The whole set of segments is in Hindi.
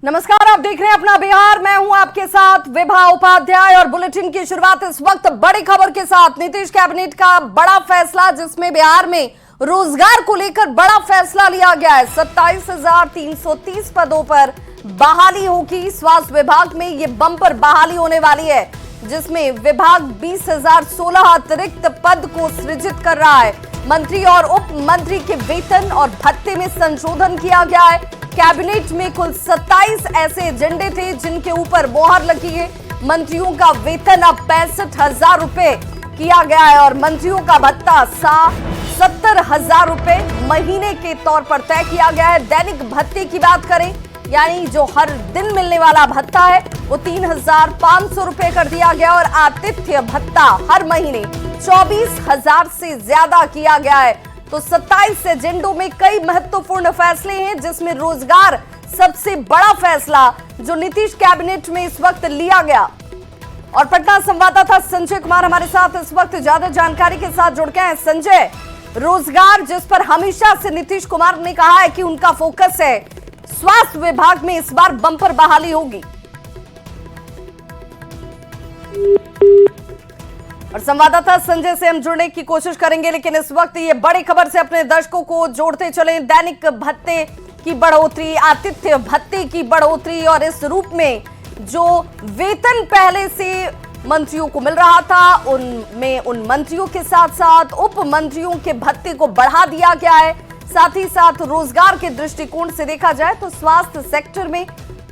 नमस्कार, आप देख रहे हैं अपना बिहार। मैं हूं आपके साथ विभा उपाध्याय और बुलेटिन की शुरुआत इस वक्त बड़ी खबर के साथ। नीतीश कैबिनेट का बड़ा फैसला, जिसमें बिहार में रोजगार को लेकर बड़ा फैसला लिया गया है। 27,330 पदों पर बहाली होगी। स्वास्थ्य विभाग में ये बम्पर बहाली होने वाली है, जिसमें विभाग 20,016 अतिरिक्त पद को सृजित कर रहा है। मंत्री और उप मंत्री के वेतन और भत्ते में संशोधन किया गया है। कैबिनेट में कुल 27 ऐसे एजेंडे थे जिनके ऊपर मोहर लगी है। मंत्रियों का वेतन अब 65,000 रुपए किया गया है और मंत्रियों का भत्ता 70,000 रुपए महीने के तौर पर तय किया गया है। दैनिक भत्ते की बात करें, यानी जो हर दिन मिलने वाला भत्ता है, वो 3,500 रुपए कर दिया गया और आतिथ्य भत्ता हर महीने 24,000 से ज्यादा किया गया है। तो 27 एजेंडों में कई महत्वपूर्ण फैसले हैं, जिसमें रोजगार सबसे बड़ा फैसला जो नीतीश कैबिनेट में इस वक्त लिया गया। और पटना संवाददाता संजय कुमार हमारे साथ इस वक्त ज्यादा जानकारी के साथ जुड़ गए हैं। संजय, रोजगार जिस पर हमेशा से नीतीश कुमार ने कहा है कि उनका फोकस है, स्वास्थ्य विभाग में इस बार बम्पर बहाली होगी और संवाददाता संजय से हम जुड़ने की कोशिश करेंगे, लेकिन इस वक्त ये बड़ी खबर से अपने दर्शकों को जोड़ते चले। दैनिक भत्ते की बढ़ोतरी, आतिथ्य भत्ते की बढ़ोतरी और इस रूप में जो वेतन पहले से मंत्रियों को मिल रहा था, उनमें उन मंत्रियों के साथ साथ उप मंत्रियों के भत्ते को बढ़ा दिया गया है। साथ ही साथ रोजगार के दृष्टिकोण से देखा जाए तो स्वास्थ्य सेक्टर में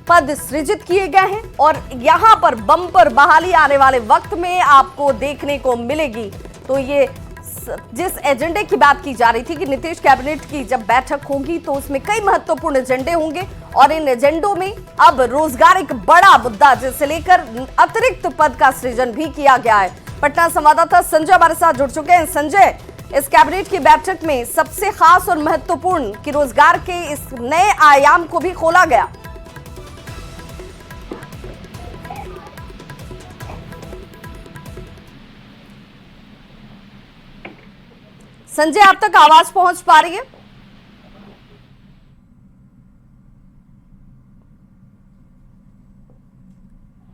पद सृजित किए गए हैं और यहां पर बम्पर बहाली आने वाले वक्त में आपको देखने को मिलेगी। तो ये जिस एजेंडे की बात की जा रही थी कि नीतीश कैबिनेट की जब बैठक होगी तो उसमें कई महत्वपूर्ण एजेंडे होंगे और इन एजेंडों में अब रोजगार एक बड़ा मुद्दा, जिसे लेकर अतिरिक्त पद का सृजन भी किया गया है। पटना संवाददाता संजय हमारे साथ जुड़ चुके हैं। संजय, इस कैबिनेट की बैठक में सबसे खास और महत्वपूर्ण कि रोजगार के इस नए आयाम को भी खोला गया। संजय, आप तक आवाज पहुंच पा रही है?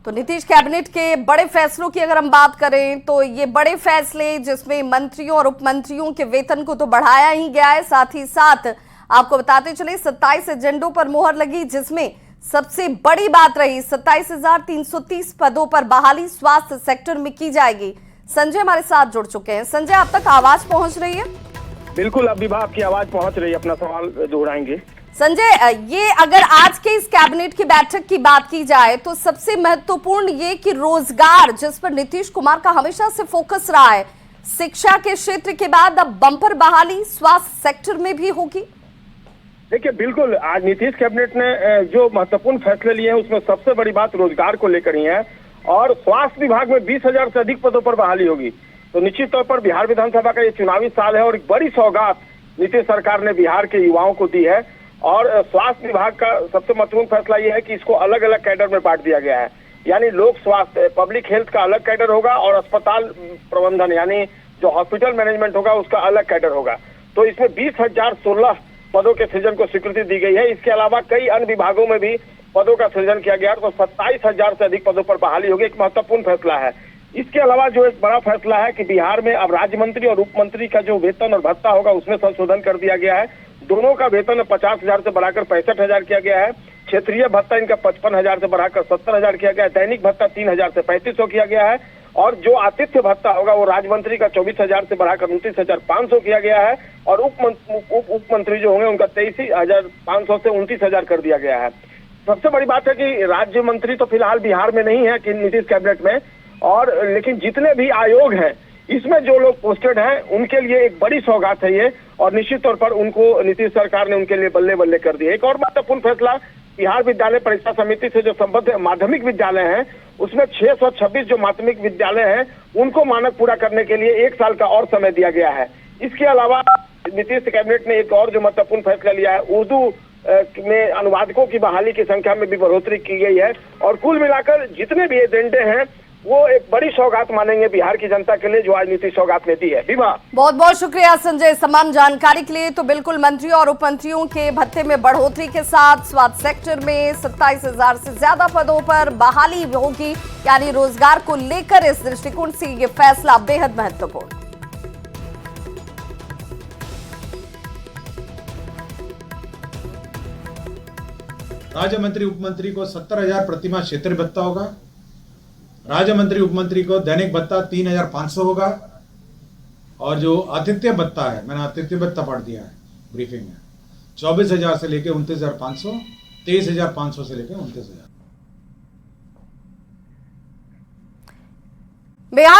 तो नीतीश कैबिनेट के बड़े फैसलों की अगर हम बात करें तो ये बड़े फैसले, जिसमें मंत्रियों और उप मंत्रियों के वेतन को तो बढ़ाया ही गया है, साथ ही साथ आपको बताते चले 27 एजेंडों पर मोहर लगी, जिसमें सबसे बड़ी बात रही 27,330 पदों पर बहाली स्वास्थ्य सेक्टर में की जाएगी। संजय हमारे साथ जुड़ चुके हैं। संजय, आप तक आवाज पहुंच रही है? बिल्कुल, अभी आपकी आवाज पहुंच रही है। अपना सवाल दोहराएंगे। संजय, ये अगर आज के इस कैबिनेट की बैठक की बात की जाए तो सबसे महत्वपूर्ण ये कि रोजगार, जिस पर नीतीश कुमार का हमेशा से फोकस रहा है, शिक्षा के क्षेत्र के बाद अब बम्पर बहाली स्वास्थ्य सेक्टर में भी होगी। देखिए, बिल्कुल आज नीतीश कैबिनेट ने जो महत्वपूर्ण फैसले लिए हैं उसमें सबसे बड़ी बात रोजगार को लेकर ही है और स्वास्थ्य विभाग में 20,000 से अधिक पदों पर बहाली होगी। तो निश्चित तौर पर बिहार विधानसभा का ये चुनावी साल है और एक बड़ी सौगात नीतीश सरकार ने बिहार के युवाओं को दी है। और स्वास्थ्य विभाग का सबसे महत्वपूर्ण फैसला ये है कि इसको अलग अलग कैडर में बांट दिया गया है। यानी लोक स्वास्थ्य, पब्लिक हेल्थ का अलग कैडर होगा और अस्पताल प्रबंधन यानी जो हॉस्पिटल मैनेजमेंट होगा उसका अलग कैडर होगा। तो इसमें 20,016 पदों के सृजन को स्वीकृति दी गई है। इसके अलावा कई अन्य विभागों में भी पदों का सृजन किया गया, तो 27,000 से अधिक पदों पर बहाली होगी। एक महत्वपूर्ण फैसला है। इसके अलावा जो एक बड़ा फैसला है कि बिहार में अब राज्य मंत्री और उप मंत्री का जो वेतन और भत्ता होगा उसमें संशोधन कर दिया गया है। दोनों का वेतन 50,000 से बढ़ाकर 65,000 किया गया है। क्षेत्रीय भत्ता इनका 55,000 से बढ़ाकर 70,000 किया गया है। दैनिक भत्ता 3,000 से 3,500 किया गया है और जो आतिथ्य भत्ता होगा वो राज्य मंत्री का 24,000 से बढ़ाकर 29,500 किया गया है और उप मंत्री जो होंगे उनका 23,500 से 29,000 कर दिया गया है। सबसे बड़ी बात है कि राज्य मंत्री तो फिलहाल बिहार में नहीं है कि नीतीश कैबिनेट में, और लेकिन जितने भी आयोग हैं इसमें जो लोग पोस्टेड हैं उनके लिए एक बड़ी सौगात है ये, और निश्चित तौर पर उनको नीतीश सरकार ने उनके लिए बल्ले बल्ले कर दिए। एक और महत्वपूर्ण फैसला, बिहार विद्यालय परीक्षा समिति से जो संबद्ध माध्यमिक विद्यालय हैं उसमें 626 जो माध्यमिक विद्यालय हैं उनको मानक पूरा करने के लिए 1 साल का और समय दिया गया है। इसके अलावा नीतीश कैबिनेट ने एक और जो महत्वपूर्ण फैसला लिया है, उर्दू में अनुवादकों की बहाली की संख्या में भी बढ़ोतरी की गई है। और कुल मिलाकर जितने भी एजेंडे हैं वो एक बड़ी सौगात मानेंगे बिहार की जनता के लिए, जो आज नीतीश सौगात ने दी है। विभा, बहुत बहुत शुक्रिया संजय तमाम जानकारी के लिए। तो बिल्कुल मंत्री और उप मंत्रियों के भत्ते में बढ़ोतरी के साथ स्वास्थ्य सेक्टर में 27,000 से ज्यादा पदों पर बहाली होगी, यानी रोजगार को लेकर इस दृष्टिकोण से ये फैसला बेहद महत्वपूर्ण। राज्य मंत्री उपमंत्री को 70,000 प्रतिमाह क्षेत्र भत्ता होगा। राज्य मंत्री उपमंत्री को दैनिक भत्ता 3,500 होगा। और जो आतिथ्य भत्ता है, मैंने आतिथ्य भत्ता पढ़ दिया है ब्रीफिंग में, 24,000 से लेकर 29,500, 23,500 से लेकर 29,000।